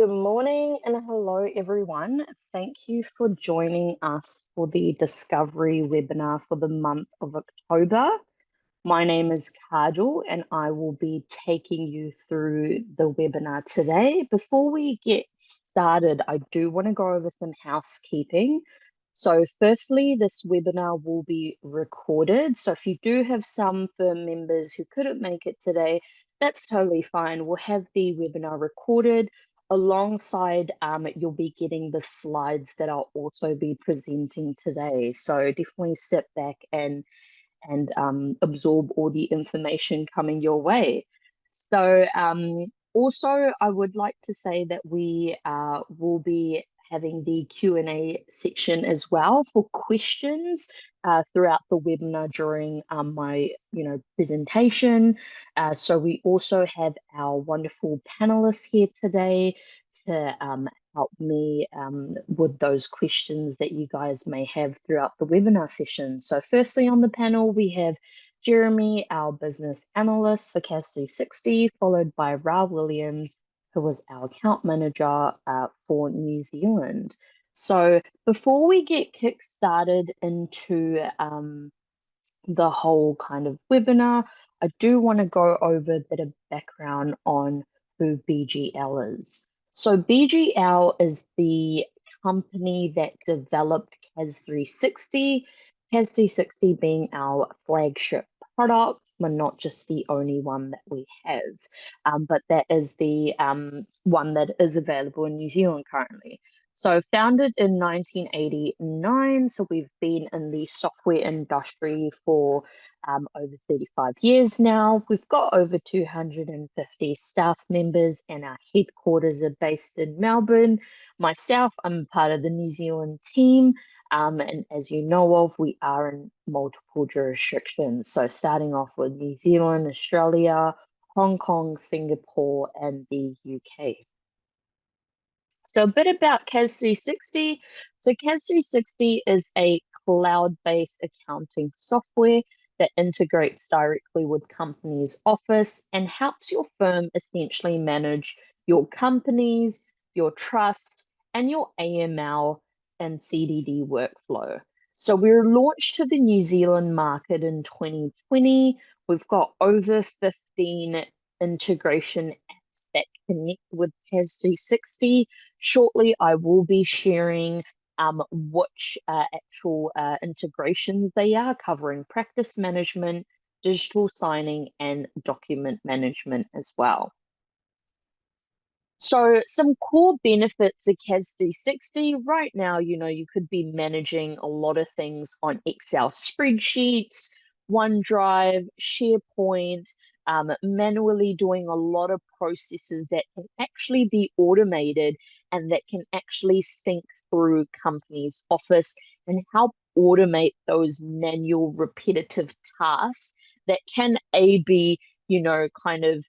Good morning and hello, everyone. Thank you for joining us for the Discovery webinar for the month of October. My name is Kajal and I will be taking you through the webinar today. Before we get started, I do want to go over some housekeeping. So firstly, this webinar will be recorded. So if you do have some firm members who couldn't make it today, that's totally fine. We'll have the webinar recorded. Alongside, you'll be getting the slides that I'll also be presenting today. So definitely sit back and absorb all the information coming your way. So also, I would like to say that we will be having the Q&A section as well for questions throughout the webinar during my presentation. So we also have our wonderful panelists here today to help me with those questions that you guys may have throughout the webinar session. So firstly on the panel, we have Jeremy, our business analyst for CAS 360, followed by Ra Williams, who was our account manager for New Zealand. So before we get kick-started into the whole kind of webinar, I do want to go over a bit of background on who BGL is. So BGL is the company that developed CAS 360, CAS 360 being our flagship product, but not just the only one that we have, but that is the one that is available in New Zealand currently. So founded in 1989, so we've been in the software industry for over 35 years now. We've got over 250 staff members and our headquarters are based in Melbourne. Myself, I'm part of the New Zealand team. And as you know of, we are in multiple jurisdictions. So starting off with New Zealand, Australia, Hong Kong, Singapore, and the UK. So a bit about CAS 360. So CAS 360 is a cloud-based accounting software that integrates directly with company's office and helps your firm essentially manage your companies, your trust, and your AML and CDD workflow. So we were launched to the New Zealand market in 2020. We've got over 15 integration apps that connect with CAS 360. Shortly, I will be sharing which actual integrations they are, covering practice management, digital signing, and document management as well. So some core benefits of CAS 360 right now, you could be managing a lot of things on Excel spreadsheets, OneDrive, SharePoint, manually doing a lot of processes that can actually be automated and that can actually sync through company's office and help automate those manual repetitive tasks that can be, kind of,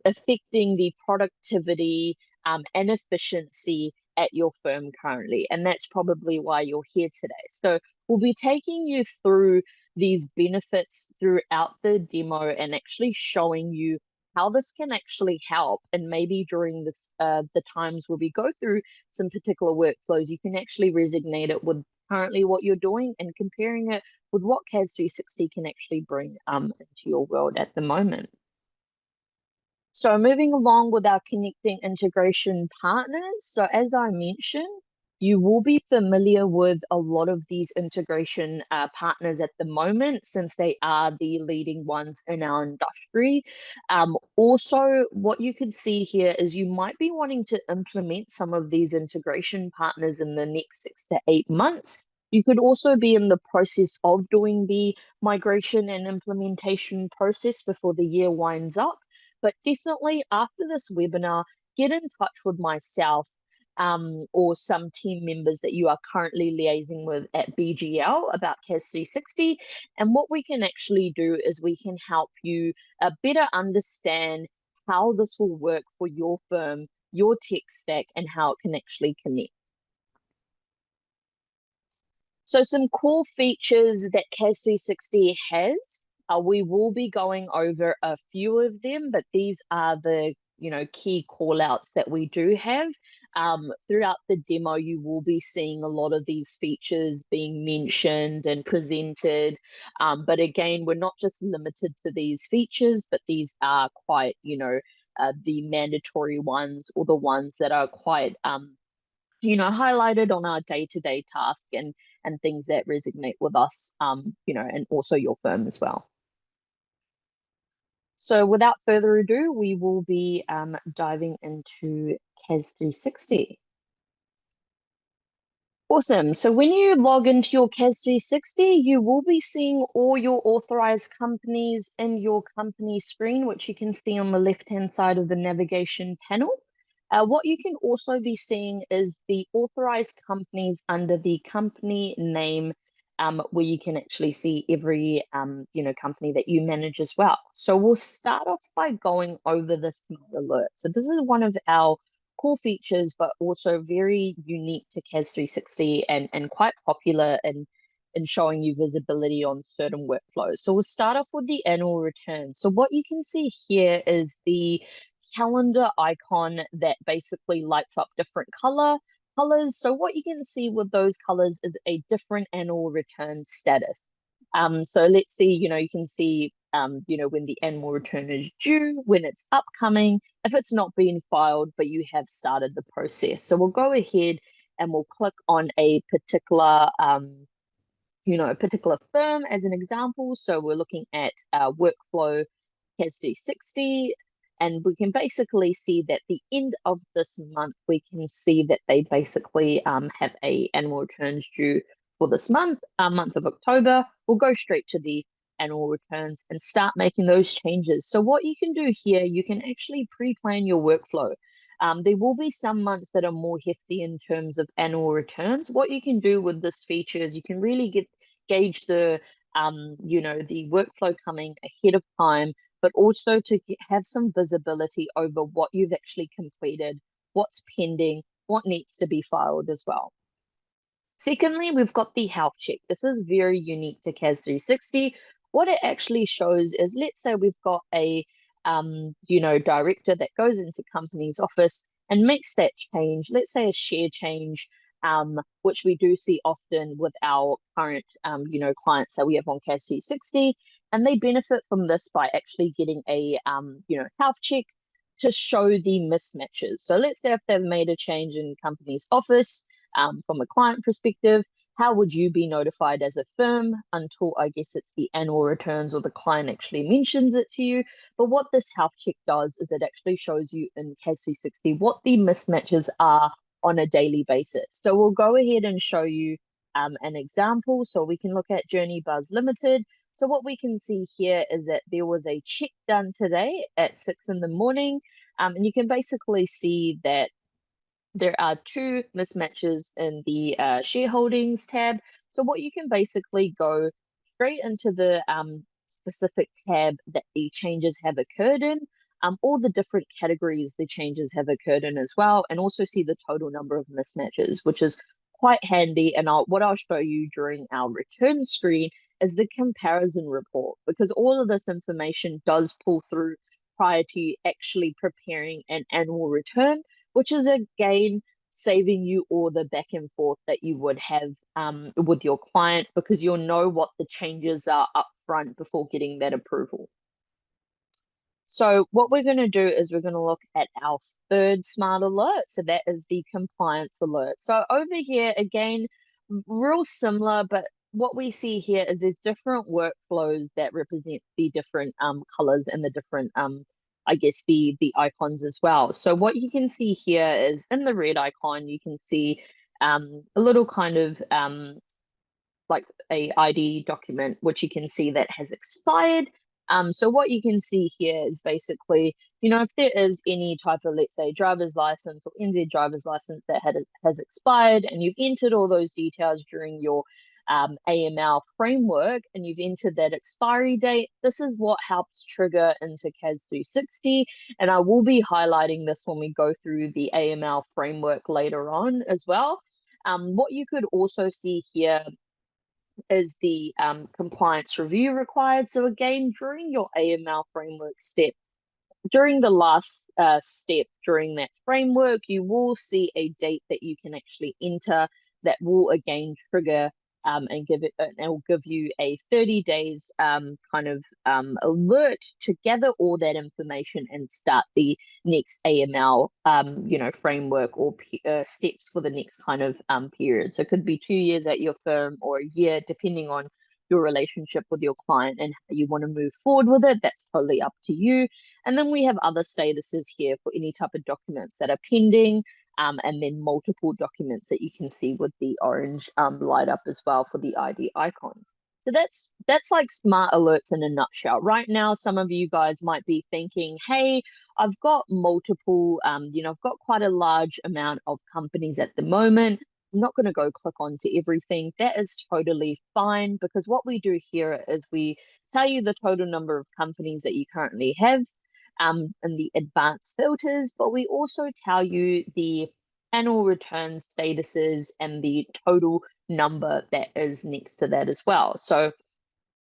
affecting the productivity and efficiency at your firm currently. And that's probably why you're here today. So we'll be taking you through these benefits throughout the demo and actually showing you how this can actually help. And maybe during this the times where we go through some particular workflows, you can actually resonate it with currently what you're doing and comparing it with what CAS 360 can actually bring into your world at the moment. So moving along with our connecting integration partners. So as I mentioned, you will be familiar with a lot of these integration partners at the moment, since they are the leading ones in our industry. Also, what you can see here is you might be wanting to implement some of these integration partners in the next 6 to 8 months. You could also be in the process of doing the migration and implementation process before the year winds up. But definitely after this webinar, get in touch with myself or some team members that you are currently liaising with at BGL about CAS 360. And what we can actually do is we can help you better understand how this will work for your firm, your tech stack, and how it can actually connect. So some cool features that CAS 360 has. We will be going over a few of them, but these are the key call outs that we do have. Throughout the demo, you will be seeing a lot of these features being mentioned and presented. But again, we're not just limited to these features, but these are quite, the mandatory ones, or the ones that are quite, highlighted on our day-to-day task, and things that resonate with us, and also your firm as well. So without further ado, we will be diving into CAS 360. Awesome. So when you log into your CAS 360, you will be seeing all your authorized companies in your company screen, which you can see on the left-hand side of the navigation panel. What you can also be seeing is the authorized companies under the company name, where you can actually see every company that you manage as well. So we'll start off by going over the smart alert. So this is one of our core features, but also very unique to CAS 360, and quite popular in showing you visibility on certain workflows. So we'll start off with the annual return. So what you can see here is the calendar icon that basically lights up different colors. So what you can see with those colors is a different annual return status. So let's see, you can see, when the annual return is due, when it's upcoming, if it's not been filed, but you have started the process. So we'll go ahead and we'll click on a particular, a particular firm as an example. So we're looking at workflow CAS 360, and we can basically see that the end of this month, we can see that they basically have a annual returns due for this month of October. We'll go straight to the annual returns and start making those changes. So what you can do here, you can actually pre-plan your workflow. There will be some months that are more hefty in terms of annual returns. What you can do with this feature is you can really gauge the the workflow coming ahead of time, but also to have some visibility over what you've actually completed, what's pending, what needs to be filed as well. Secondly, we've got the health check. This is very unique to CAS 360. What it actually shows is, let's say we've got a director that goes into company's office and makes that change, let's say a share change, which we do see often with our current clients that we have on CAS 360, and they benefit from this by actually getting a health check to show the mismatches. So let's say if they've made a change in company's office, from a client perspective, how would you be notified as a firm until, I guess, it's the annual returns or the client actually mentions it to you? But what this health check does is it actually shows you in CAS 360 what the mismatches are on a daily basis. So we'll go ahead and show you an example. So we can look at Journey Buzz Limited. So what we can see here is that there was a check done today at 6 in the morning. And you can basically see that there are two mismatches in the shareholdings tab. So what you can basically go straight into the specific tab that the changes have occurred in, all the different categories the changes have occurred in as well, and also see the total number of mismatches, which is quite handy. And what I'll show you during our return screen is the comparison report, because all of this information does pull through prior to you actually preparing an annual return, which is again saving you all the back and forth that you would have with your client, because you'll know what the changes are up front before getting that approval. So what we're going to do is we're going to look at our third smart alert. So that is the compliance alert. So over here, again, real similar, but what we see here is there's different workflows that represent the different colors and the different I guess the icons as well. So what you can see here is in the red icon, you can see a little kind of like a ID document, which you can see that has expired. So what you can see here is basically, if there is any type of, let's say, driver's license or NZ driver's license that has expired, and you've entered all those details during your AML framework, and you've entered that expiry date, this is what helps trigger into CAS 360. And I will be highlighting this when we go through the AML framework later on as well. What you could also see here is the compliance review required. So again, during your AML framework step, during the last step during that framework, you will see a date that you can actually enter that will again trigger and it will give you a 30 days kind of alert to gather all that information and start the next AML framework or steps for the next kind of period. So it could be 2 years at your firm or a year, depending on your relationship with your client and how you want to move forward with it. That's totally up to you. And then we have other statuses here for any type of documents that are pending, and then multiple documents that you can see with the orange light up as well for the ID icon. So that's like smart alerts in a nutshell. Right now, some of you guys might be thinking, hey, I've got multiple, I've got quite a large amount of companies at the moment. I'm not going to go click onto everything. That is totally fine, because what we do here is we tell you the total number of companies that you currently have and the advanced filters, but we also tell you the annual return statuses and the total number that is next to that as well. So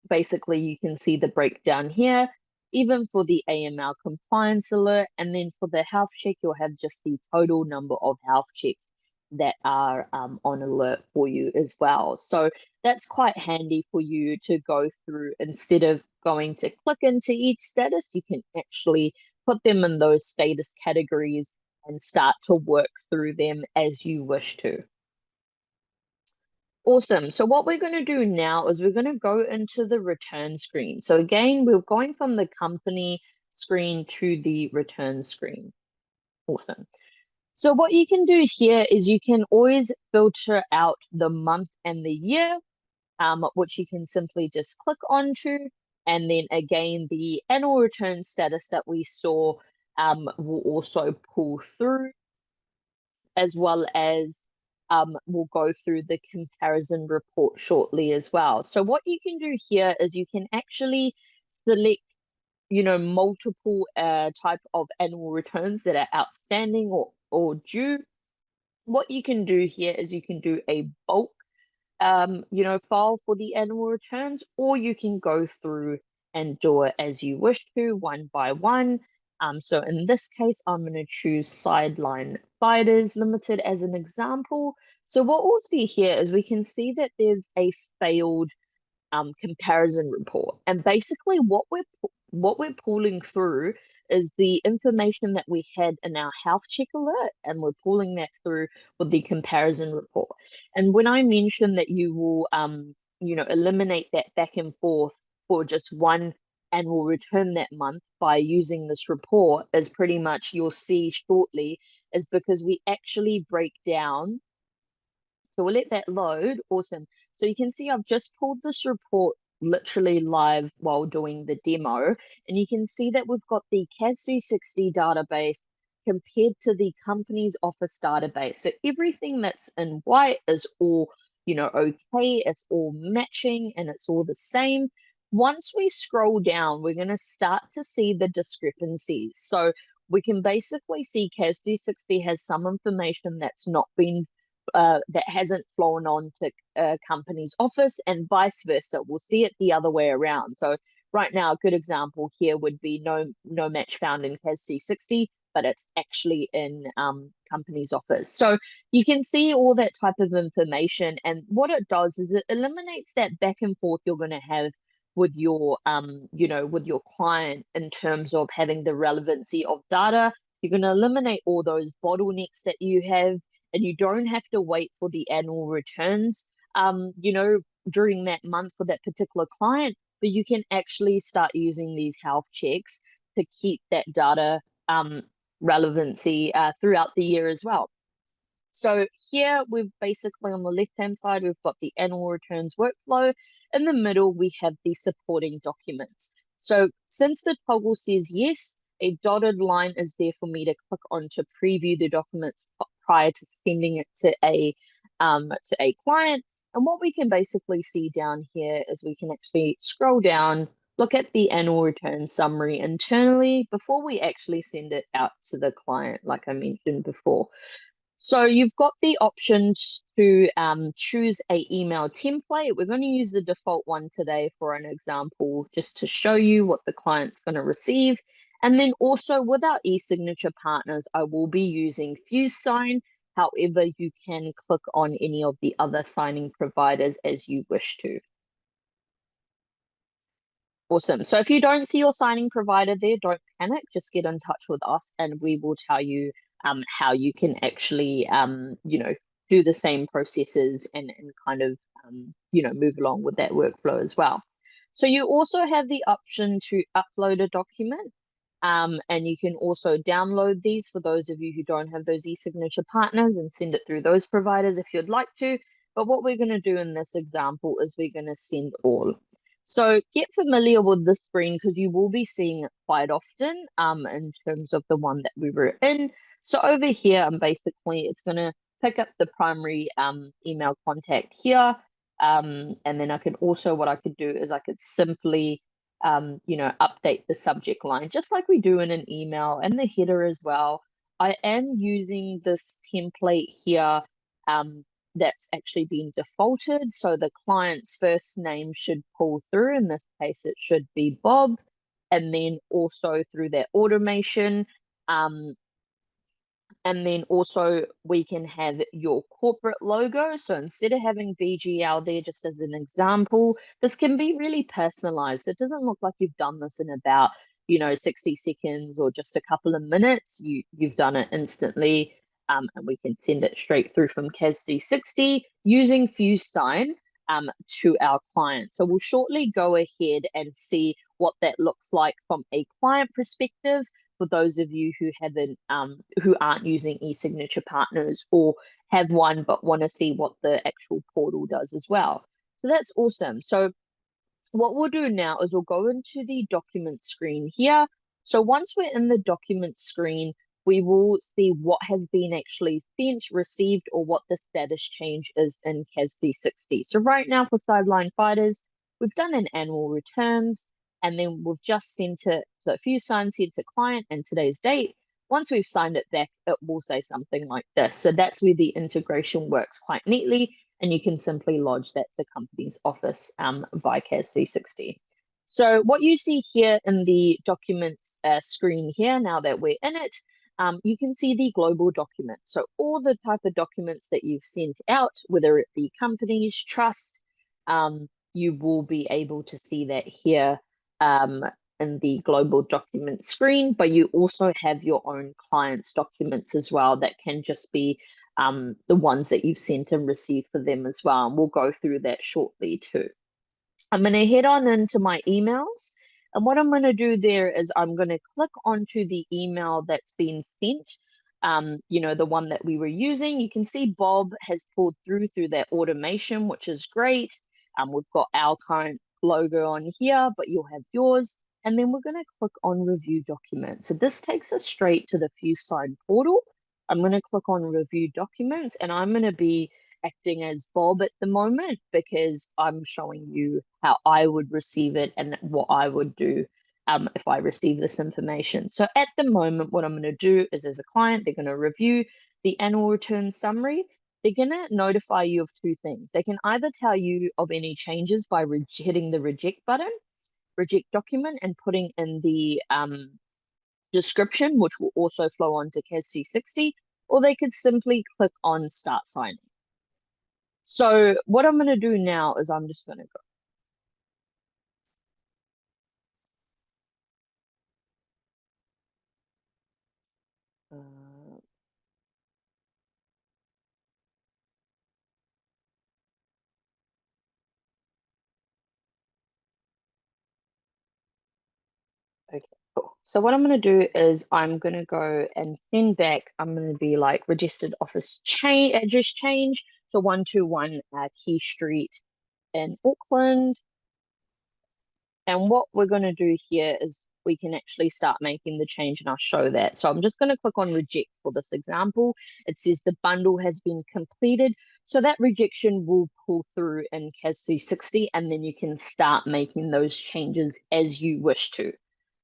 basically you can see the breakdown here, even for the AML compliance alert, and then for the health check, you'll have just the total number of health checks that are on alert for you as well. So that's quite handy for you to go through. Instead of going to click into each status, you can actually put them in those status categories and start to work through them as you wish to. Awesome. So what we're going to do now is we're going to go into the return screen. So again, we're going from the company screen to the return screen. Awesome. So what you can do here is you can always filter out the month and the year, which you can simply just click onto. And then again, the annual return status that we saw will also pull through, as well as we'll go through the comparison report shortly as well. So what you can do here is you can actually select, multiple type of annual returns that are outstanding or due. What you can do here is you can do a bulk file for the annual returns, or you can go through and do it as you wish to, one by one. So in this case, I'm going to choose Sideline Fighters Limited as an example. So what we'll see here is we can see that there's a failed comparison report. And basically what we're pulling through is the information that we had in our health check alert, and we're pulling that through with the comparison report. And when I mentioned that you will eliminate that back and forth for just one annual return that month by using this report, is pretty much, you'll see shortly, is because we actually break down. So we'll let that load. Awesome. So you can see I've just pulled this report literally live while doing the demo. And you can see that we've got the CAS 360 database compared to the company's office database. So everything that's in white is all, okay. It's all matching and it's all the same. Once we scroll down, we're going to start to see the discrepancies. So we can basically see CAS 360 has some information that's not been that hasn't flown on to a company's office, and vice versa. We'll see it the other way around. So right now, a good example here would be no match found in CAS 360, but it's actually in company's office. So you can see all that type of information, and what it does is it eliminates that back and forth you're going to have with your with your client in terms of having the relevancy of data. You're going to eliminate all those bottlenecks that you have, and you don't have to wait for the annual returns, during that month for that particular client, but you can actually start using these health checks to keep that data relevancy throughout the year as well. So here we've basically, on the left-hand side, we've got the annual returns workflow. In the middle, we have the supporting documents. So since the toggle says yes, a dotted line is there for me to click on to preview the documents prior to sending it to a client. And what we can basically see down here is we can actually scroll down, look at the annual return summary internally before we actually send it out to the client, like I mentioned before. So you've got the option to choose a email template. We're going to use the default one today for an example, just to show you what the client's going to receive. And then also with our e-signature partners, I will be using FuseSign. However, you can click on any of the other signing providers as you wish to. Awesome. So if you don't see your signing provider there, don't panic. Just get in touch with us and we will tell you how you can actually, do the same processes and kind of, move along with that workflow as well. So you also have the option to upload a document. And you can also download these for those of you who don't have those e-signature partners and send it through those providers if you'd like to. But what we're going to do in this example is we're going to send all. So get familiar with this screen because you will be seeing it quite often in terms of the one that we were in. So over here, basically, it's going to pick up the primary email contact here. And then what I could do is I could simply, update the subject line, just like we do in an email and the header as well. I am using this template here that's actually been defaulted. So the client's first name should pull through. In this case, it should be Bob. And then also through that automation, and then also we can have your corporate logo. So instead of having VGL there, just as an example, this can be really personalized. It doesn't look like you've done this in about, 60 seconds or just a couple of minutes. You've done it instantly. And we can send it straight through from CAS D60 using FuseSign to our client. So we'll shortly go ahead and see what that looks like from a client perspective for those of you who aren't using e-signature partners or have one but want to see what the actual portal does as well. So that's awesome. So what we'll do now is we'll go into the document screen here. So once we're in the document screen, we will see what has been actually sent, received, or what the status change is in CAS D60. So right now for Sideline Fighters, we've done an annual returns, and then we've just sent it, so a few signs sent to client and today's date. Once we've signed it back, it will say something like this. So that's where the integration works quite neatly, and you can simply lodge that to company's office via CAS D60. So what you see here in the documents screen here, now that we're in it, you can see the global document. So all the type of documents that you've sent out, whether it be companies, trust, you will be able to see that here in the global document screen, but you also have your own clients documents as well that can just be the ones that you've sent and received for them as well. And we'll go through that shortly too. I'm going to head on into my emails. And what I'm going to do there is I'm going to click onto the email that's been sent, the one that we were using. You can see Bob has pulled through that automation, which is great. We've got our current logo on here, but you'll have yours. And then we're going to click on review documents. So this takes us straight to the FuseSign portal. I'm going to click on review documents and I'm going to be acting as Bob at the moment because I'm showing you how I would receive it and what I would do if I receive this information. So at the moment, what I'm going to do is as a client, they're going to review the annual return summary. They're going to notify you of two things. They can either tell you of any changes by hitting the reject button, reject document, and putting in the description, which will also flow on to CAS D60, or they could simply click on start signing. So what I'm going to do now is I'm just going to go. Okay, cool. So what I'm going to do is I'm going to go and send back, I'm going to be like registered office address change to 121 Key Street in Auckland. And what we're going to do here is we can actually start making the change and I'll show that. So I'm just going to click on reject for this example. It says the bundle has been completed. So that rejection will pull through in CAS D60 and then you can start making those changes as you wish to.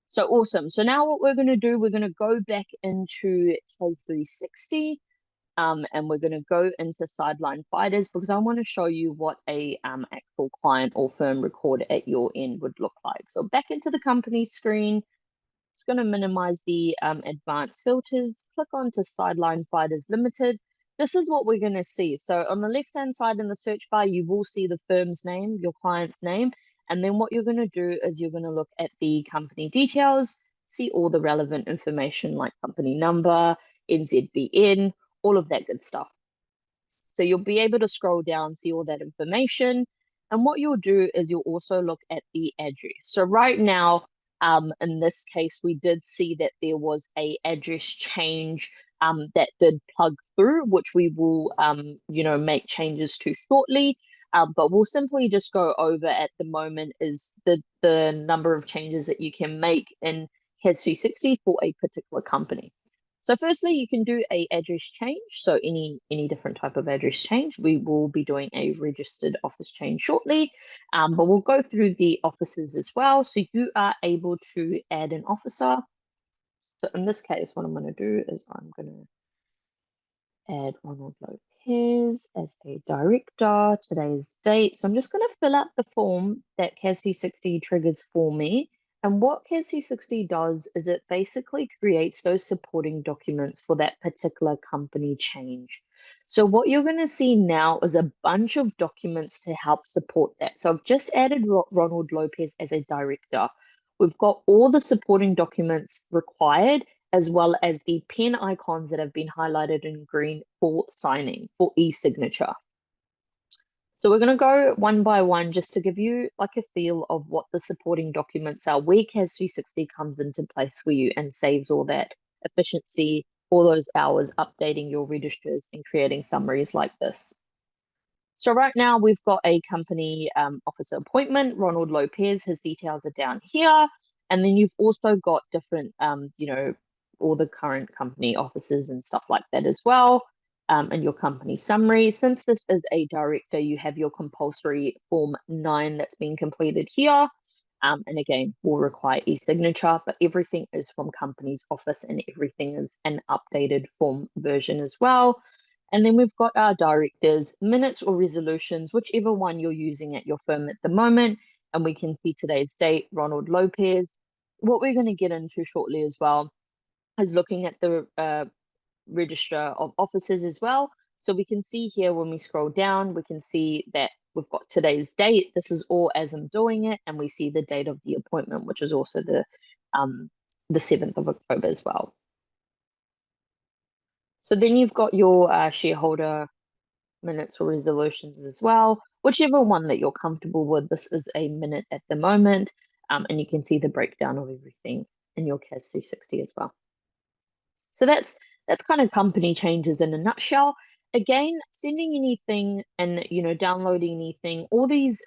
So awesome. So now what we're going to do, we're going to go back into CAS 360 and we're going to go into Sideline Fighters because I want to show you what a actual client or firm record at your end would look like. So back into the company screen, just going to minimize the advanced filters, click on to Sideline Fighters Limited. This is what we're going to see. So on the left-hand side in the search bar, you will see the firm's name, your client's name. And then what you're going to do is you're going to look at the company details, see all the relevant information like company number, NZBN, all of that good stuff. So you'll be able to scroll down, see all that information. And what you'll do is you'll also look at the address. So right now, in this case, we did see that there was a address change that did plug through, which we will, make changes to shortly. But we'll simply just go over at the moment is the number of changes that you can make in CAS 360 for a particular company. So firstly, you can do a address change. So any different type of address change. We will be doing a registered office change shortly, but we'll go through the offices as well. So you are able to add an officer. So in this case, what I'm going to do is I'm going to add Ronald Lopez as a director, today's date. So I'm just going to fill out the form that CAS 360 triggers for me. And what CAS 360 does is it basically creates those supporting documents for that particular company change. So what you're going to see now is a bunch of documents to help support that. So I've just added Ronald Lopez as a director. We've got all the supporting documents required, as well as the pen icons that have been highlighted in green for signing, for e-signature. So we're going to go one by one just to give you like a feel of what the supporting documents are, where CAS 360 comes into place for you and saves all that efficiency, all those hours updating your registers and creating summaries like this. So right now we've got a company officer appointment, Ronald Lopez, his details are down here. And then you've also got different, all the current company officers and stuff like that as well, and your company summary. Since this is a director, you have your compulsory Form 9 that's been completed here. And again, will require e-signature, but everything is from company's office and everything is an updated form version as well. And then we've got our directors, minutes or resolutions, whichever one you're using at your firm at the moment. And we can see today's date, Ronald Lopez. What we're going to get into shortly as well is looking at the register of officers as well. So we can see here when we scroll down, we can see that we've got today's date. This is all as I'm doing it. And we see the date of the appointment, which is also the 7th of October as well. So then you've got your shareholder minutes or resolutions as well, whichever one that you're comfortable with. This is a minute at the moment, and you can see the breakdown of everything in your CAS 360 as well. So that's kind of company changes in a nutshell. Again, sending anything and downloading anything, all these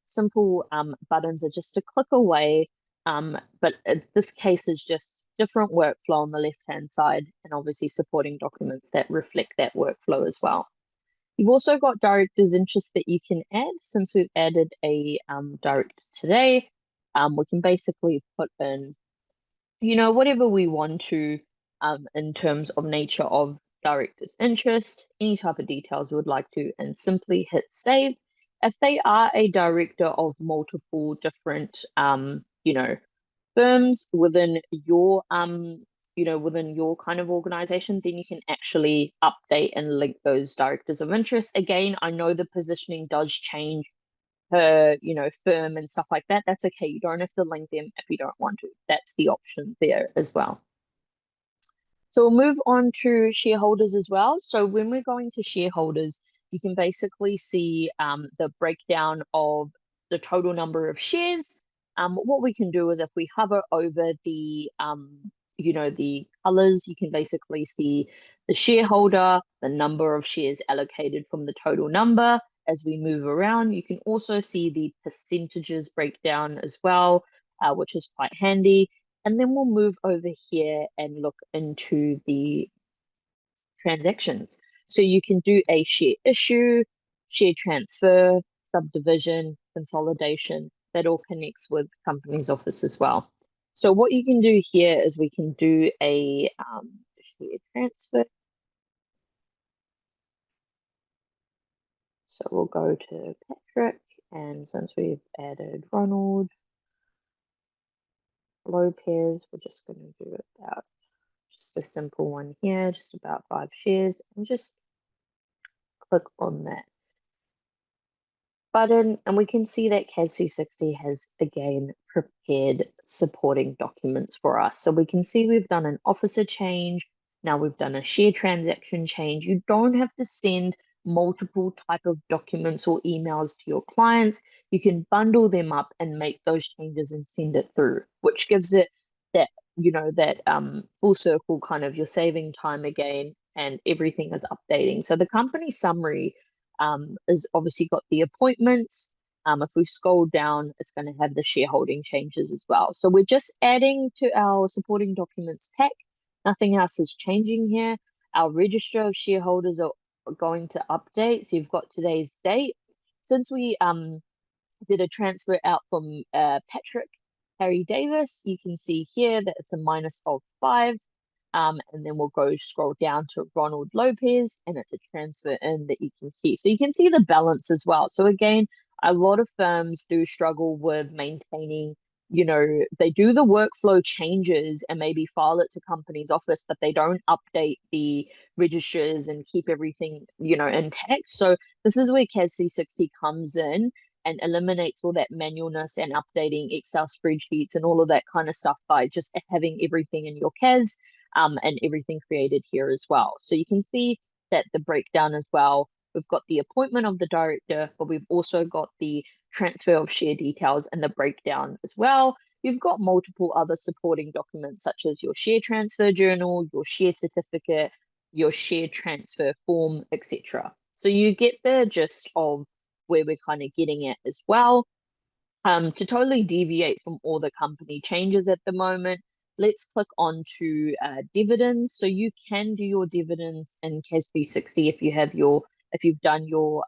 simple buttons are just a click away. But this case is just different workflow on the left-hand side and obviously supporting documents that reflect that workflow as well. You've also got director's interest that you can add. Since we've added a director today, we can basically put in, whatever we want to in terms of nature of director's interest, any type of details we would like to, and simply hit save. If they are a director of multiple different, firms within your within your kind of organization, then you can actually update and link those directors of interest. Again, I know the positioning does change per firm and stuff like that. That's okay. You don't have to link them if you don't want to. That's the option there as well. So we'll move on to shareholders as well. So when we're going to shareholders, you can basically see the breakdown of the total number of shares. What we can do is if we hover over the, the colors, you can basically see the shareholder, the number of shares allocated from the total number. As we move around, you can also see the percentages breakdown as well, which is quite handy. And then we'll move over here and look into the transactions. So you can do a share issue, share transfer, subdivision, consolidation. That all connects with company's office as well. So what you can do here is we can do a share transfer. So we'll go to Patrick, and since we've added Ronald, Lopez, we're just going to do about just a simple one here, just about 5 shares, and just click on that button, and we can see that CAS 360 has again prepared supporting documents for us. So we can see we've done an officer change. Now we've done a share transaction change. You don't have to send multiple type of documents or emails to your clients. You can bundle them up and make those changes and send it through, which gives it that, that full circle kind of, you're saving time again and everything is updating. So the company summary is obviously got the appointments. If we scroll down, it's going to have the shareholding changes as well. So we're just adding to our supporting documents pack. Nothing else is changing here. Our register of shareholders are going to update. So you've got today's date. Since we did a transfer out from Patrick Harry Davis, you can see here that it's a minus of 5. And then we'll go scroll down to Ronald Lopez, and it's a transfer in that you can see. So you can see the balance as well. So again, a lot of firms do struggle with maintaining, they do the workflow changes and maybe file it to company's office, but they don't update the registers and keep everything, intact. So this is where CAS 360 comes in and eliminates all that manualness and updating Excel spreadsheets and all of that kind of stuff by just having everything in your CAS. And everything created here as well. So you can see that the breakdown as well. We've got the appointment of the director, but we've also got the transfer of share details and the breakdown as well. You've got multiple other supporting documents such as your share transfer journal, your share certificate, your share transfer form, etc. So you get the gist of where we're kind of getting at as well. To totally deviate from all the company changes at the moment, let's click on to dividends. So you can do your dividends in CAS 360 if you've done your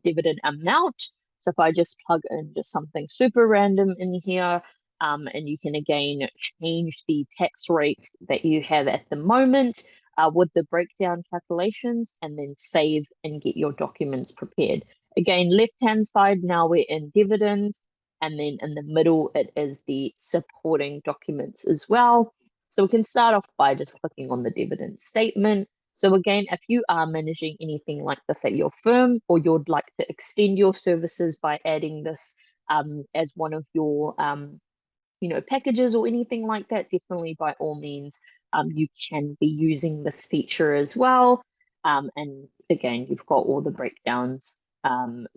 dividend amount. So if I just plug in just something super random in here, and you can again change the tax rates that you have at the moment with the breakdown calculations, and then save and get your documents prepared. Again, left-hand side, now we're in dividends. And then in the middle, it is the supporting documents as well. So we can start off by just clicking on the dividend statement. So again, if you are managing anything like this at your firm, or you'd like to extend your services by adding this as one of your packages or anything like that, definitely by all means, you can be using this feature as well. And again, you've got all the breakdowns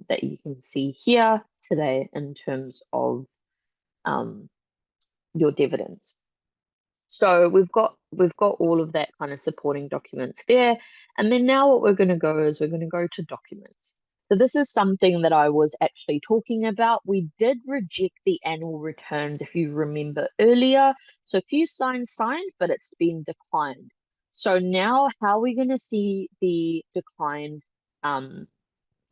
that you can see here today in terms of your dividends. So we've got all of that kind of supporting documents there. And then now what we're going to go is we're going to go to documents. So this is something that I was actually talking about. We did reject the annual returns, if you remember earlier. So if you signed, but it's been declined. So now how are we going to see the declined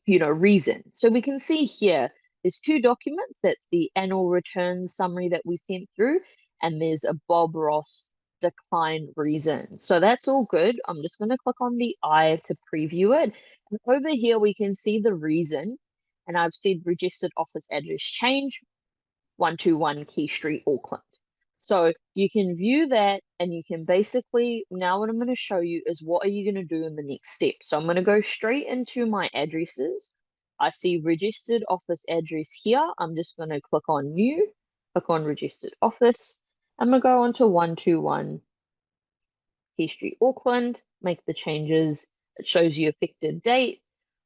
reason? So we can see here, there's 2 documents. That's the annual returns summary that we sent through, and there's a Bob Ross decline reason. So that's all good. I'm just going to click on the I to preview it. And over here, we can see the reason. And I've said registered office address change, 121 Key Street, Auckland. So you can view that, and you can basically, now what I'm going to show you is what are you going to do in the next step. So I'm going to go straight into my addresses. I see registered office address here. I'm just going to click on new, click on registered office. I'm going to go on to 121 Key Street, Auckland, make the changes. It shows you effective date.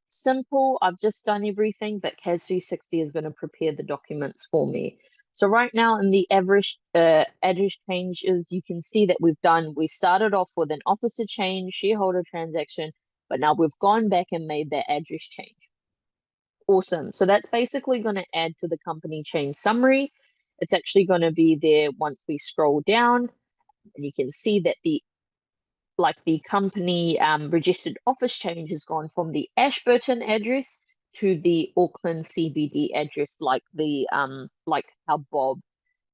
Simple. I've just done everything, but CAS 360 is going to prepare the documents for me. So right now in the average address changes, you can see that we started off with an officer change, shareholder transaction, but now we've gone back and made that address change. Awesome. So that's basically going to add to the company change summary. It's actually going to be there once we scroll down, and you can see that the company registered office change has gone from the Ashburton address to the Auckland CBD address, like how Bob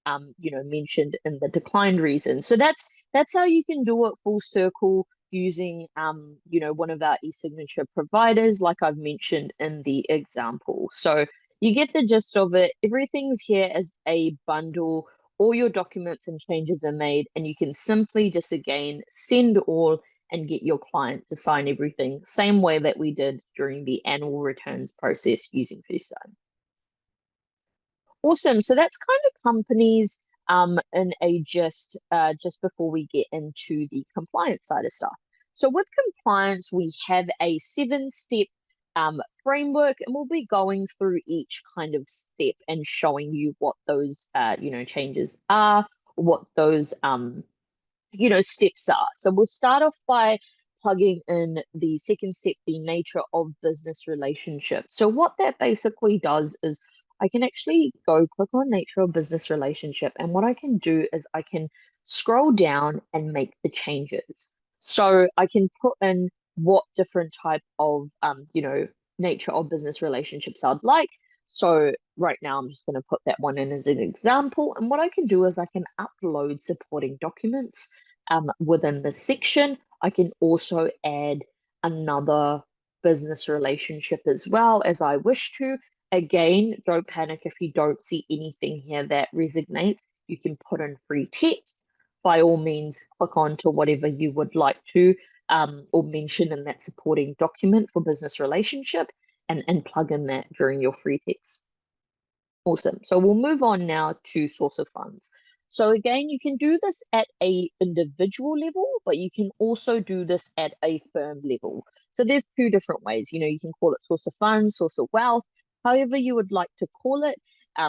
mentioned in the declined reason. So that's how you can do it full circle using one of our e-signature providers, like I've mentioned in the example. So you get the gist of it. Everything's here as a bundle all your documents and changes are made, and you can simply just again send all and get your client to sign everything, same way that we did during the annual returns process using FaceTime. Awesome. So that's kind of companies in a just before we get into the compliance side of stuff. So with compliance, we have a 7-step framework, and we'll be going through each kind of step and showing you what those changes are, what those steps are. So we'll start off by plugging in the second step, the nature of business relationship. So what that basically does is I can actually go click on nature of business relationship, and what I can do is I can scroll down and make the changes. So I can put in what different type of nature of business relationships I'd like. So right now I'm just going to put that one in as an example. And what I can do is I can upload supporting documents within the section. I can also add another business relationship as well as I wish to. Again, don't panic if you don't see anything here that resonates. You can put in free text. By all means, click on to whatever you would like to or mention in that supporting document for business relationship and plug in that during your free text. Awesome. So we'll move on now to source of funds. So again, you can do this at a individual level, but you can also do this at a firm level. So there's two different ways. You can call it source of funds, source of wealth, however you would like to call it.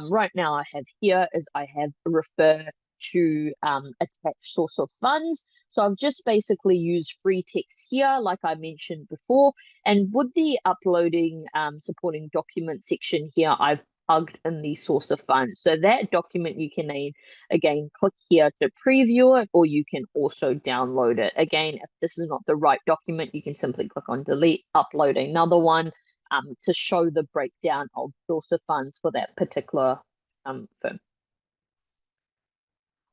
Right now I have here is I have refer to attach source of funds. So I've just basically used free text here, like I mentioned before. And with the uploading supporting document section here, I've plugged in the source of funds. So that document you can again click here to preview it, or you can also download it. Again, if this is not the right document, you can simply click on delete, upload another one to show the breakdown of source of funds for that particular firm.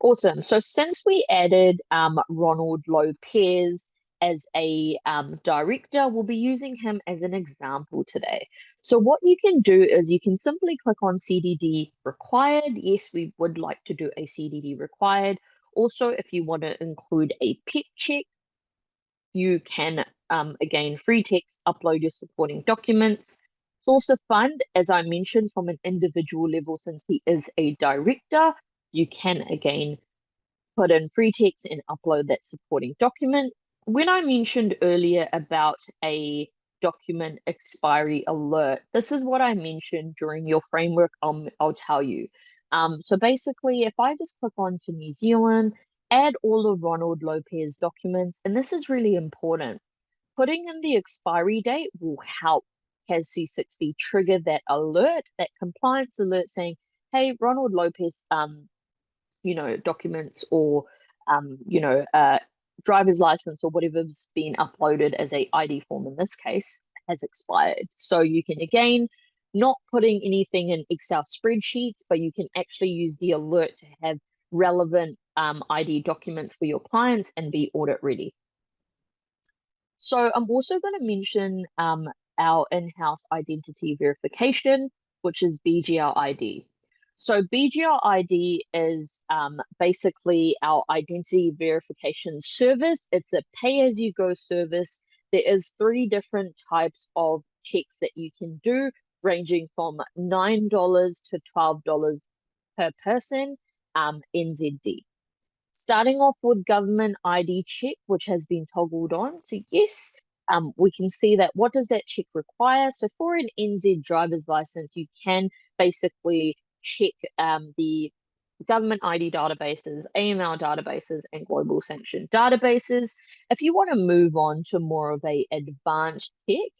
Awesome. So since we added Ronald Lopez as a director, we'll be using him as an example today. So what you can do is you can simply click on CDD required. Yes, we would like to do a CDD required. Also, if you want to include a PIP check, you can, again, free text, upload your supporting documents. Source of fund, as I mentioned, from an individual level, since he is a director, you can, again, put in free text and upload that supporting document. When I mentioned earlier about a document expiry alert, this is what I mentioned during your framework. I'll tell you. So basically, if I just click on to New Zealand, add all of Ronald Lopez documents, and this is really important. Putting in the expiry date will help CAS 360 trigger that alert, that compliance alert saying, hey, Ronald Lopez, documents or, driver's license or whatever's been uploaded as a ID form in this case has expired. So you can, again, not putting anything in Excel spreadsheets, but you can actually use the alert to have relevant ID documents for your clients and be audit ready. So I'm also going to mention our in-house identity verification, which is BGR ID. So BGR ID is basically our identity verification service. It's a pay-as-you-go service. There is 3 different types of checks that you can do, ranging from $9 to $12 per person, NZD. Starting off with government ID check, which has been toggled on. So yes, we can see that what does that check require? So for an NZ driver's license, you can basically check the government ID databases, AML databases, and global sanction databases. If you want to move on to more of a advanced check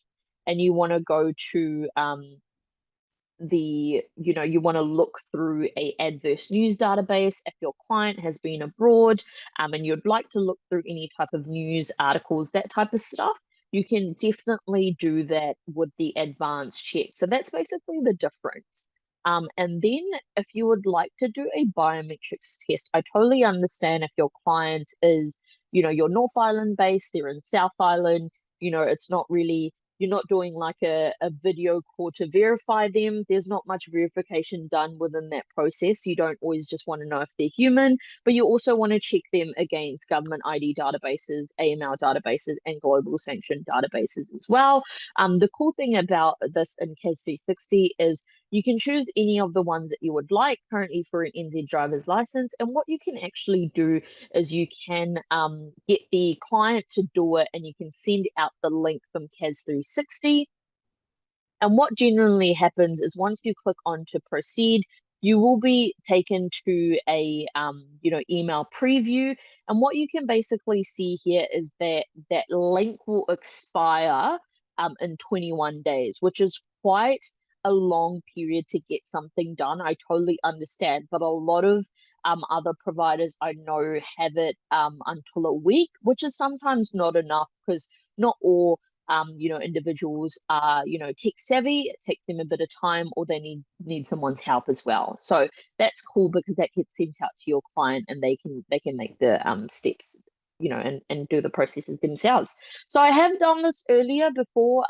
and you want to go to you want to look through a adverse news database if your client has been abroad and you'd like to look through any type of news articles, that type of stuff, you can definitely do that with the advanced check. So that's basically the difference. And then if you would like to do a biometrics test, I totally understand if your client is, you're North Island based, they're in South Island, it's not really you're not doing like a video call to verify them. There's not much verification done within that process. You don't always just want to know if they're human, but you also want to check them against government ID databases, AML databases, and global sanction databases as well. The cool thing about this in CAS 360 is you can choose any of the ones that you would like currently for an NZ driver's license. And what you can actually do is you can get the client to do it, and you can send out the link from CAS 360. And what generally happens is once you click on to proceed, you will be taken to a email preview. And what you can basically see here is that that link will expire in 21 days, which is quite a long period to get something done. I totally understand, but a lot of other providers I know have it until a week, which is sometimes not enough because not all individuals are, tech savvy. It takes them a bit of time, or they need someone's help as well. So that's cool because that gets sent out to your client, and they can make the steps, and do the processes themselves. So I have done this earlier before,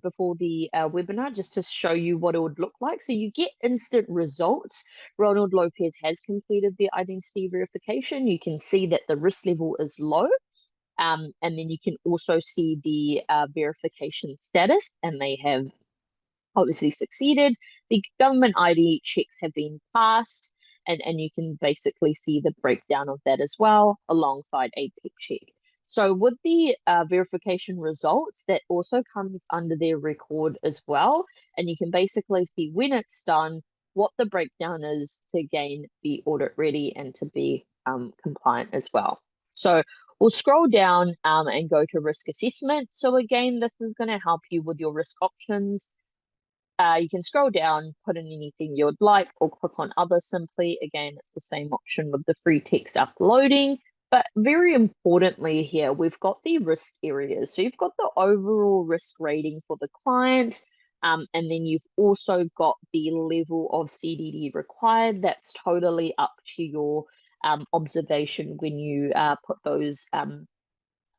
before the webinar, just to show you what it would look like. So you get instant results. Ronald Lopez has completed the identity verification. You can see that the risk level is low. And then you can also see the verification status, and they have obviously succeeded. The government ID checks have been passed, and you can basically see the breakdown of that as well alongside a PIC check. So with the verification results, that also comes under their record as well. And you can basically see when it's done, what the breakdown is to again be audit ready and to be compliant as well. So we'll scroll down and go to risk assessment. So again, this is going to help you with your risk options. You can scroll down, put in anything you would like, or click on other simply. Again, it's the same option with the free text uploading. But very importantly here, we've got the risk areas. So you've got the overall risk rating for the client, and then you've also got the level of CDD required. That's totally up to your observation when you put those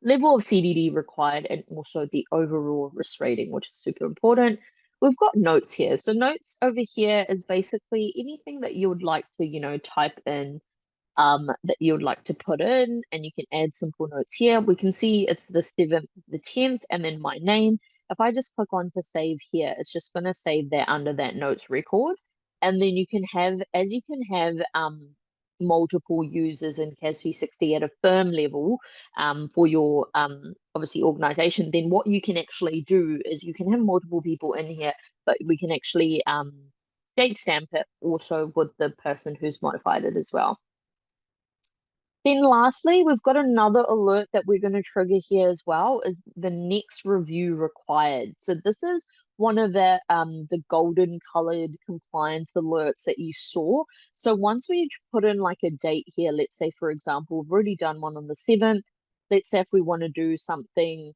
level of CDD required, and also the overall risk rating, which is super important. We've got notes here. So notes over here is basically anything that you would like to, type in, that you would like to put in, and you can add simple notes here. We can see it's the 7th, the 10th, and then my name. If I just click on to save here, it's just going to save that under that notes record. And then you can have, as you can have multiple users in CAS 360 at a firm level for your obviously organization, then what you can actually do is you can have multiple people in here, but we can actually date stamp it also with the person who's modified it as well. Then lastly, we've got another alert that we're going to trigger here as well, is the next review required. So this is one of the golden colored compliance alerts that you saw. So once we put in like a date here, let's say, for example, we've already done one on the 7th. Let's say if we want to do something,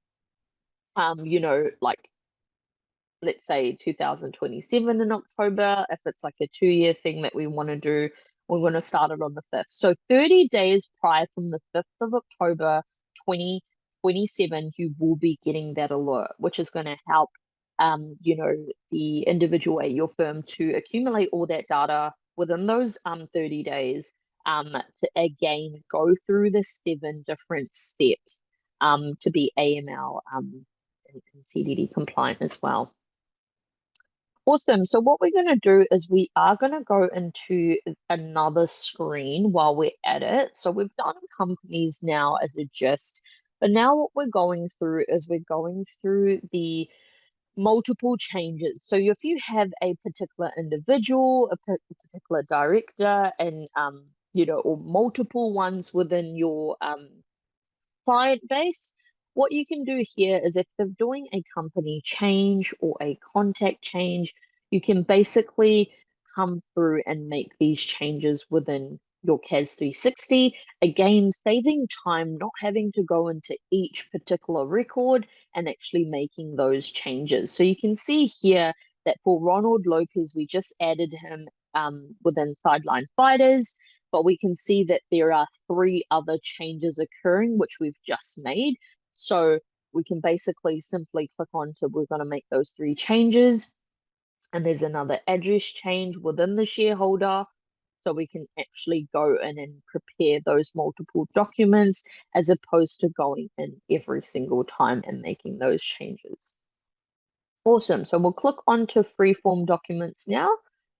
like let's say 2027 in October, if it's like a 2-year thing that we want to do, we're going to start it on the 5th. So 30 days prior from the 5th of October 2027, you will be getting that alert, which is going to help the individual at your firm to accumulate all that data within those 30 days to again go through the 7 different steps to be AML and CDD compliant as well. Awesome. So what we're going to do is we are going to go into another screen while we're at it. So we've done companies now as a gist, but now what we're going through is we're going through the multiple changes. So if you have a particular individual, a particular director, and or multiple ones within your client base, what you can do here is if they're doing a company change or a contact change, you can basically come through and make these changes within your CAS 360. Again, saving time, not having to go into each particular record and actually making those changes. So you can see here that for Ronald Lopez, we just added him within Sideline Fighters, but we can see that there are 3 other changes occurring, which we've just made. So we can basically simply click on to, we're going to make those 3 changes, and there's another address change within the shareholder. So we can actually go in and prepare those multiple documents as opposed to going in every single time and making those changes. Awesome. So we'll click onto freeform documents now.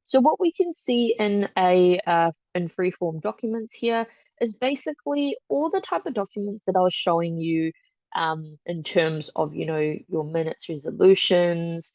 So what we can see in freeform documents here is basically all the type of documents that I was showing you in terms of, your minutes, resolutions,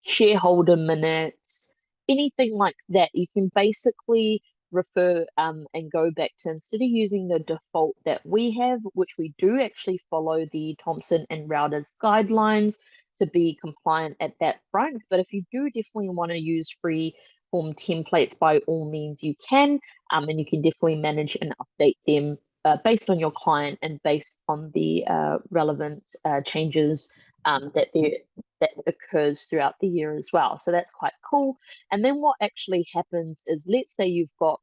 shareholder minutes, anything like that. You can basically refer and go back to, instead of using the default that we have, which we do actually follow the Thompson and Reuters guidelines to be compliant at that front. But if you do definitely want to use free form templates, by all means you can, and you can definitely manage and update them based on your client and based on the relevant changes that occurs throughout the year as well. So that's quite cool. And then what actually happens is, let's say you've got,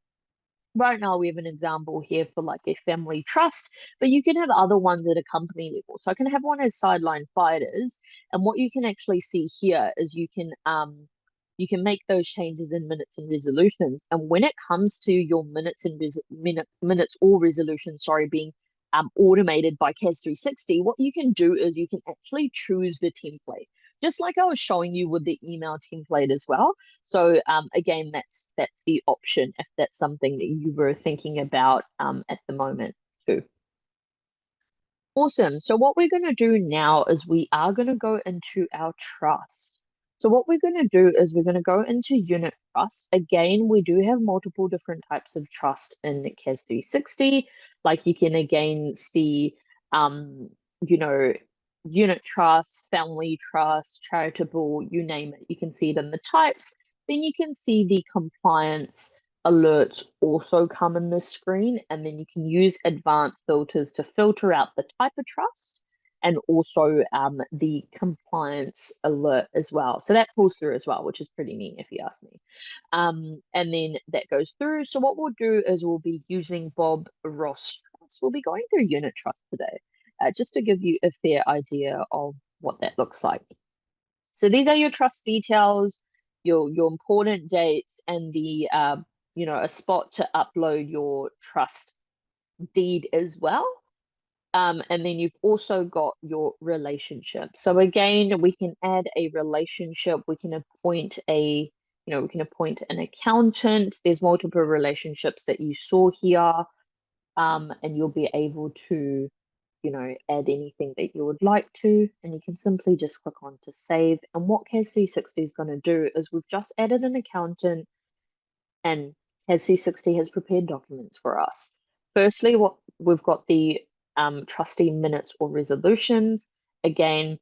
right now we have an example here for like a family trust, but you can have other ones at a company level. So I can have one as sideline fighters, and what you can actually see here is you can make those changes in minutes and resolutions. And when it comes to your minutes and minutes or resolutions, sorry, being automated by CAS 360, what you can do is you can actually choose the template, just like I was showing you with the email template as well. So again, that's the option if that's something that you were thinking about at the moment too. Awesome. So what we're going to do now is we are going to go into our trust. So what we're going to do is we're going to go into unit trust. Again, we do have multiple different types of trust in CAS 360. Like you can again see, unit trust, family trust, charitable, you name it. You can see it in the types. Then you can see the compliance alerts also come in this screen, and then you can use advanced filters to filter out the type of trust and also the compliance alert as well. So that pulls through as well, which is pretty neat if you ask me. And then that goes through. So what we'll do is we'll be using Bob Ross Trust. We'll be going through unit trust today, just to give you a fair idea of what that looks like. So these are your trust details, your important dates, and the a spot to upload your trust deed as well. And then you've also got your relationship. So again, we can add a relationship. We can appoint an accountant. There's multiple relationships that you saw here. And you'll be able to, add anything that you would like to, and you can simply just click on to save. And what CAS 360 is going to do is we've just added an accountant, and CAS 360 has prepared documents for us. Firstly, what we've got the trustee minutes or resolutions. Again,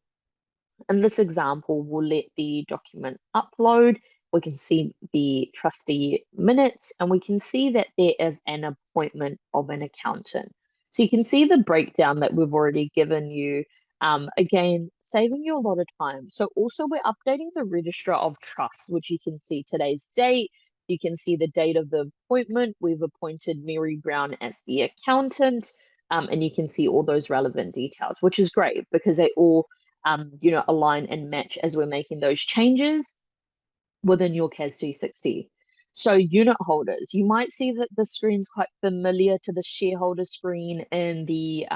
in this example, we'll let the document upload. We can see the trustee minutes, and we can see that there is an appointment of an accountant. So you can see the breakdown that we've already given you. Again, saving you a lot of time. So also we're updating the Register of Trust, which you can see today's date. You can see the date of the appointment. We've appointed Mary Brown as the accountant, and you can see all those relevant details, which is great because they all align and match as we're making those changes within your CAS 360. So unit holders, you might see that the screen's quite familiar to the shareholder screen in the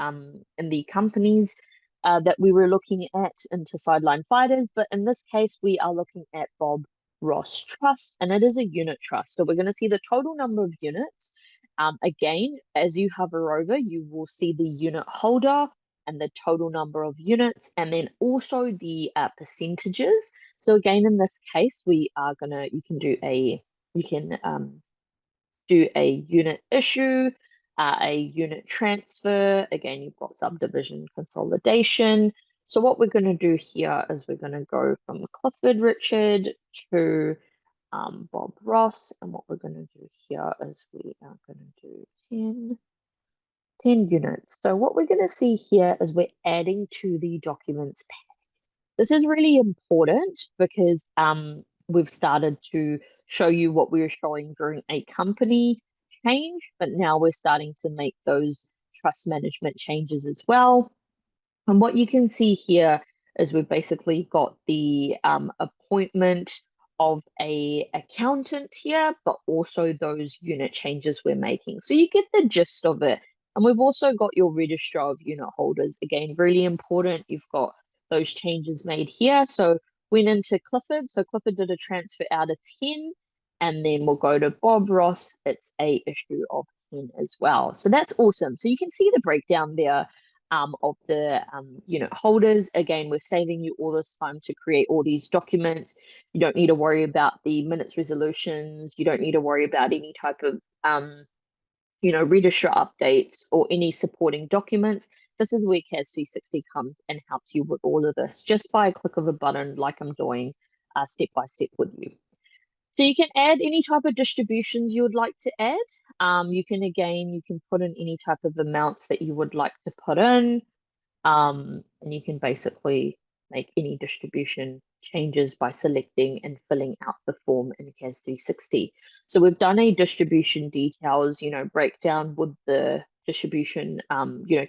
companies that we were looking at into Sideline Fighters, but in this case, we are looking at Bob Ross Trust, and it is a unit trust. So we're going to see the total number of units. Again, as you hover over, you will see the unit holder and the total number of units, and then also the percentages. So again, in this case, you can do a unit issue, a unit transfer. Again, you've got subdivision consolidation. So what we're going to do here is we're going to go from Clifford Richard to Bob Ross, and what we're going to do here is we are going to do 10 units. So what we're going to see here is we're adding to the documents pack. This is really important because we've started to show you what we were showing during a company change, but now we're starting to make those trust management changes as well. And what you can see here is we've basically got the appointment of a accountant here, but also those unit changes we're making. So you get the gist of it. And we've also got your registrar of unit holders. Again, really important. You've got those changes made here. So went into Clifford. So Clifford did a transfer out of 10. And then we'll go to Bob Ross. It's a issue of 10 as well. So that's awesome. So you can see the breakdown there of the unit holders. Again, we're saving you all this time to create all these documents. You don't need to worry about the minutes resolutions. You don't need to worry about any type of registrar updates or any supporting documents. This is where CAS 360 comes and helps you with all of this just by a click of a button, like I'm doing step by step with you. So you can add any type of distributions you would like to add. You can put in any type of amounts that you would like to put in. And you can basically make any distribution changes by selecting and filling out the form in CAS 360. So we've done a distribution details, breakdown with the distribution,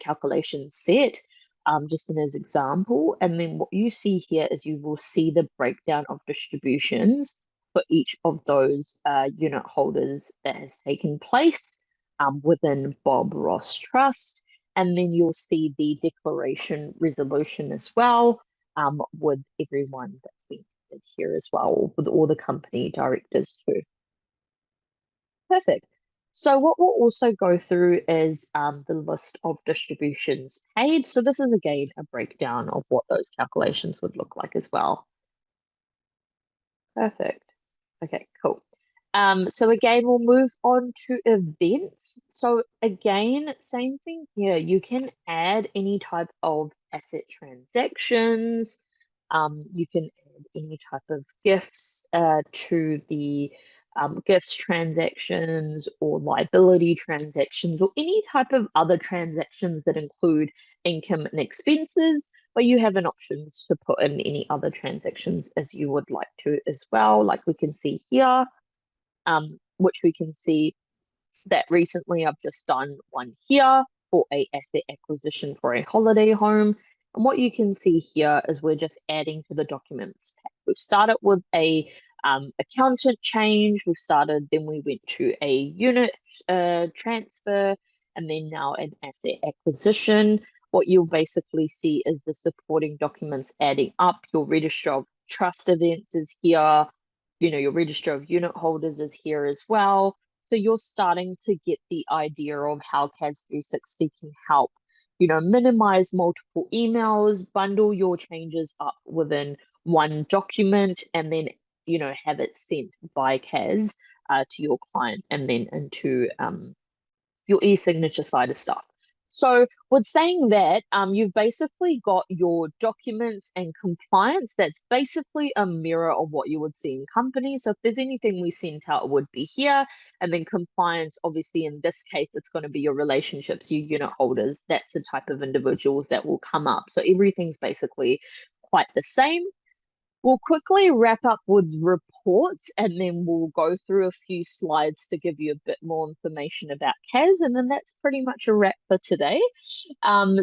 calculation set, just in as example. And then what you see here is you will see the breakdown of distributions for each of those unit holders that has taken place within Bob Ross Trust. And then you'll see the declaration resolution as well, with everyone that's been added here as well, with all the company directors too. Perfect. So what we'll also go through is the list of distributions paid. So this is again a breakdown of what those calculations would look like as well. Perfect. Okay, cool. So again, we'll move on to events. So again, same thing here. You can add any type of asset transactions. You can add any type of gifts to the gifts transactions or liability transactions or any type of other transactions that include income and expenses, but you have an options to put in any other transactions as you would like to as well, like we can see here, which we can see that recently I've just done one here for a asset acquisition for a holiday home. And what you can see here is we're just adding to the documents pack. We've started with a accountant change. Then we went to a unit transfer, and then now an asset acquisition. What you'll basically see is the supporting documents adding up. Your register of trust events is here. Your register of unit holders is here as well. So you're starting to get the idea of how CAS 360 can help, minimize multiple emails, bundle your changes up within one document, and then, have it sent by CAS to your client and then into your e-signature side of stuff. So with saying that, you've basically got your documents and compliance. That's basically a mirror of what you would see in companies. So if there's anything we sent out, it would be here. And then compliance, obviously in this case, it's going to be your relationships, your unit holders. That's the type of individuals that will come up. So everything's basically quite the same. We'll quickly wrap up with reports and then we'll go through a few slides to give you a bit more information about CAS, and then that's pretty much a wrap for today.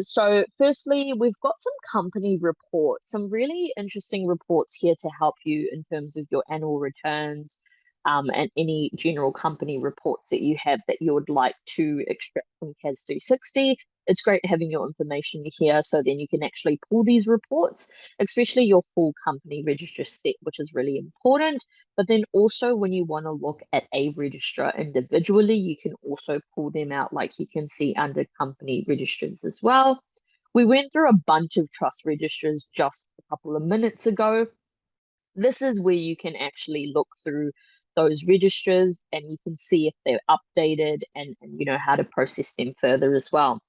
So firstly, we've got some company reports, some really interesting reports here to help you in terms of your annual returns, and any general company reports that you have that you would like to extract from CAS 360. It's great having your information here so then you can actually pull these reports, especially your full company register set, which is really important. But then also when you want to look at a registrar individually, you can also pull them out like you can see under company registers as well. We went through a bunch of trust registers just a couple of minutes ago. This is where you can actually look through those registers and you can see if they're updated and how to process them further as well.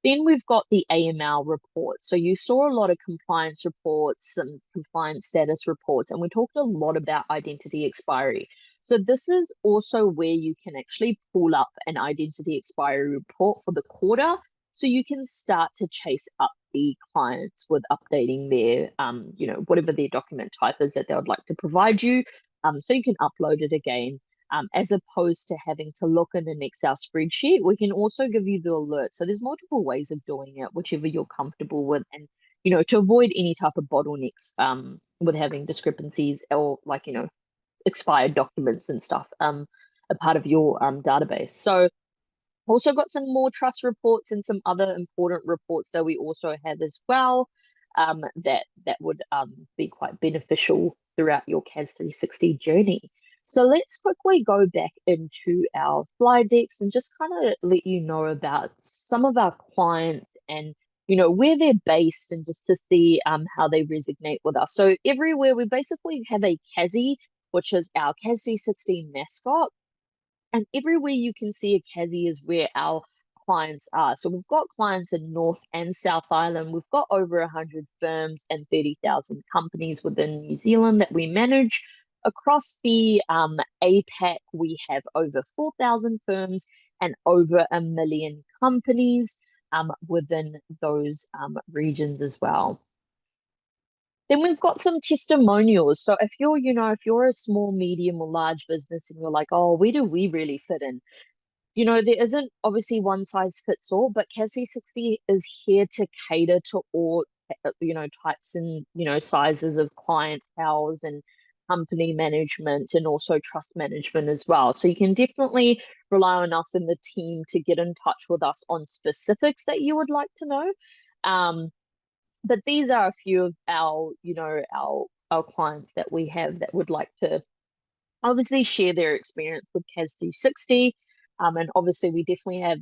Then we've got the AML report. So you saw a lot of compliance reports, some compliance status reports, and we talked a lot about identity expiry. So this is also where you can actually pull up an identity expiry report for the quarter. So you can start to chase up the clients with updating their, whatever their document type is that they would like to provide you. So you can upload it again. as opposed to having to look in an Excel spreadsheet. We can also give you the alert. So there's multiple ways of doing it, whichever you're comfortable with, and to avoid any type of bottlenecks with having discrepancies or like expired documents and stuff a part of your database. So also got some more trust reports and some other important reports that we also have as well, that would be quite beneficial throughout your CAS 360 journey. So let's quickly go back into our slide decks and just kind of let you know about some of our clients and where they're based, and just to see how they resonate with us. So everywhere we basically have a CASI, which is our CAS 360 mascot. And everywhere you can see a CASI is where our clients are. So we've got clients in North and South Island. We've got over 100 firms and 30,000 companies within New Zealand that we manage. Across the APAC, we have over 4,000 firms and over 1 million companies within those regions as well. Then we've got some testimonials. So if you're a small, medium, or large business and you're like, oh, where do we really fit in? There isn't obviously one size fits all, but CAS 360 is here to cater to all, types and, sizes of clienteles and company management, and also trust management as well. So you can definitely rely on us and the team to get in touch with us on specifics that you would like to know. But these are a few of our clients that we have that would like to obviously share their experience with CAS 360. And obviously we definitely have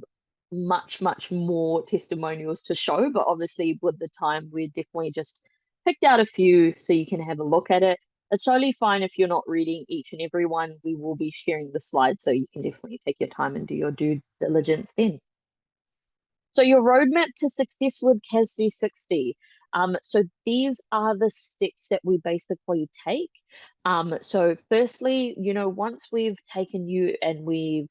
much more testimonials to show, but obviously with the time we definitely just picked out a few so you can have a look at it. It's totally fine if you're not reading each and every one. We will be sharing the slides, so you can definitely take your time and do your due diligence then. So your roadmap to success with CAS 360. So these are the steps that we basically take. So firstly, once we've taken you and we've,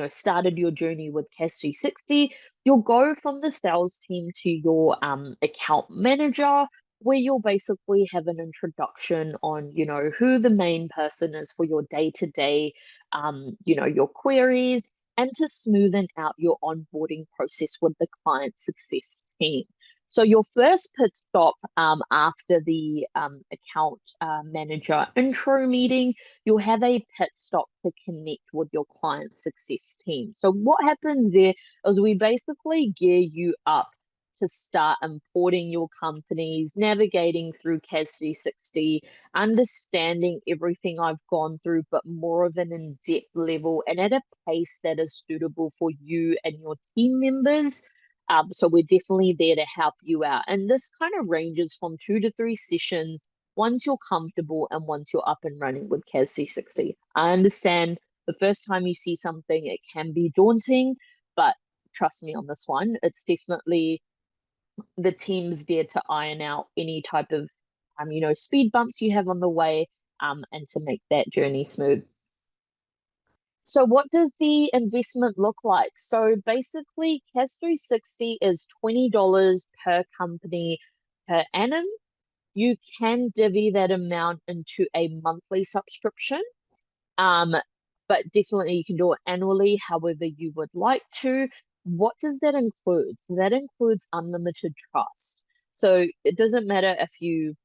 started your journey with CAS 360, you'll go from the sales team to your account manager, where you'll basically have an introduction on, who the main person is for your day-to-day, your queries, and to smoothen out your onboarding process with the client success team. So your first pit stop after the account manager intro meeting, you'll have a pit stop to connect with your client success team. So what happens there is we basically gear you up to start importing your companies, navigating through CAS 360, understanding everything I've gone through, but more of an in-depth level and at a pace that is suitable for you and your team members. So we're definitely there to help you out. And this kind of ranges from 2 to 3 sessions once you're comfortable and once you're up and running with CAS 360. I understand the first time you see something, it can be daunting, but trust me on this one, it's definitely the team's there to iron out any type of, speed bumps you have on the way, and to make that journey smooth. So what does the investment look like? So basically, CAS 360 is $20 per company per annum. You can divvy that amount into a monthly subscription. But definitely you can do it annually, however you would like to. What does that include? So that includes unlimited trust. So it doesn't matter if you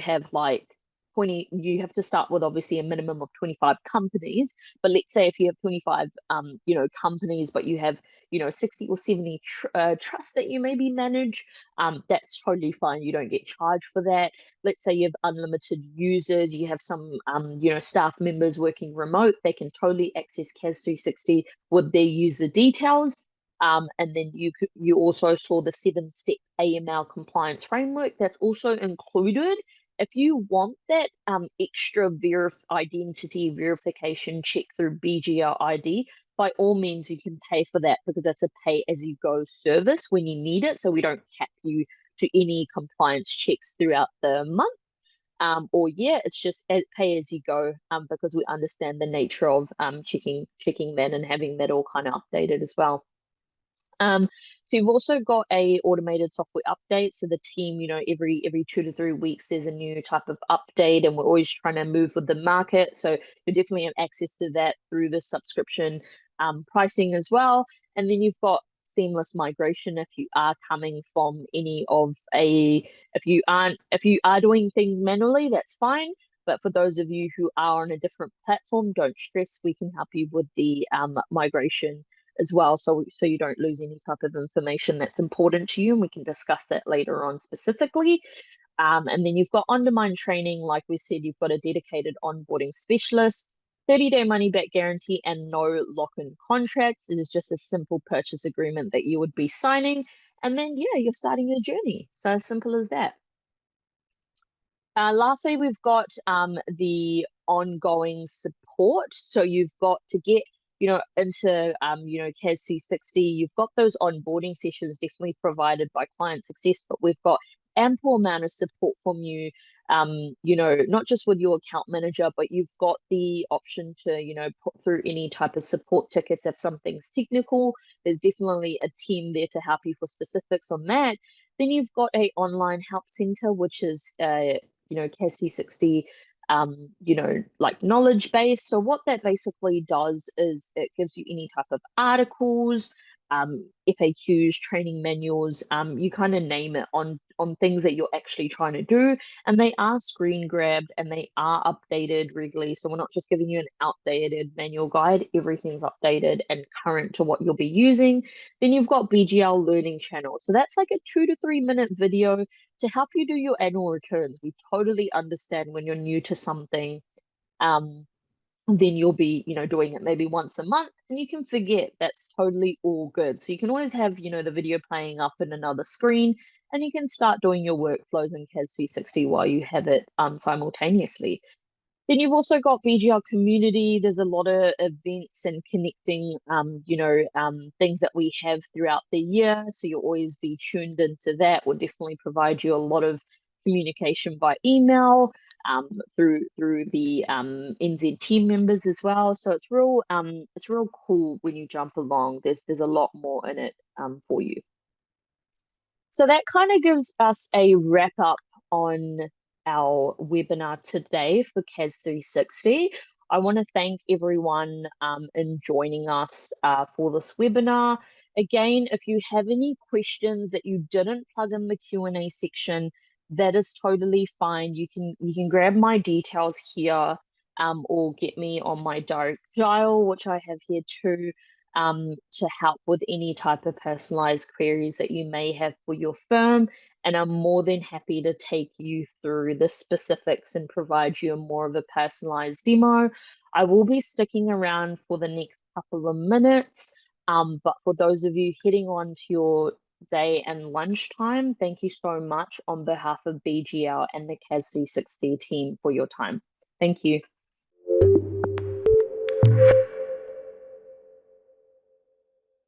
have like 20, you have to start with obviously a minimum of 25 companies, but let's say if you have 25 companies, but you have 60 or 70 trusts that you maybe manage, that's totally fine. You don't get charged for that. Let's say you have unlimited users, you have some staff members working remote, they can totally access CAS 360 with their user details. And then you also saw the 7-step AML compliance framework that's also included. If you want that extra identity verification check through BGR ID, by all means you can pay for that, because that's a pay-as-you-go service when you need it. So we don't cap you to any compliance checks throughout the month. Or it's just pay as you go, because we understand the nature of checking that and having that all kind of updated as well. So you've also got a automated software update. So the team, every 2 to 3 weeks there's a new type of update, and we're always trying to move with the market. So you definitely have access to that through the subscription pricing as well. And then you've got seamless migration if you are coming from if you are doing things manually, that's fine. But for those of you who are on a different platform, don't stress. We can help you with the migration as well, so you don't lose any type of information that's important to you, and we can discuss that later on specifically. And then you've got on-demand training. Like we said, you've got a dedicated onboarding specialist, 30-day money back guarantee, and no lock-in contracts. It is just a simple purchase agreement that you would be signing, and then yeah, you're starting your journey. So as simple as that. Lastly, we've got the ongoing support. So you've got to get, into CAS 360. You've got those onboarding sessions definitely provided by client success, but we've got ample amount of support from you. Not just with your account manager, but you've got the option to, put through any type of support tickets if something's technical. There's definitely a team there to help you for specifics on that. Then you've got a online help center, which is CAS 360, like knowledge base. So what that basically does is it gives you any type of articles, FAQs, training manuals, you kind of name it, on things that you're actually trying to do. And they are screen grabbed and they are updated regularly. So we're not just giving you an outdated manual guide, everything's updated and current to what you'll be using. Then you've got BGL Learning Channel. So that's like a 2 to 3 minute video to help you do your annual returns. We totally understand when you're new to something, then you'll be, doing it maybe once a month and you can forget. That's totally all good. So you can always have, the video playing up in another screen, and you can start doing your workflows in CAS 360 while you have it simultaneously. Then you've also got BGL community. There's a lot of events and connecting, things that we have throughout the year. So you'll always be tuned into that. We'll definitely provide you a lot of communication by email, through the NZ team members as well. So it's real cool when you jump along. There's a lot more in it for you. So that kind of gives us a wrap up on our webinar today for CAS 360. I want to thank everyone in joining us for this webinar. Again, if you have any questions that you didn't plug in the Q&A section, that is totally fine. You can grab my details here, or get me on my direct dial, which I have here too, to help with any type of personalized queries that you may have for your firm. And I'm more than happy to take you through the specifics and provide you more of a personalized demo. I will be sticking around for the next couple of minutes. But for those of you heading on to your day and lunchtime, thank you so much on behalf of BGL and the CAS 360 team for your time. Thank you.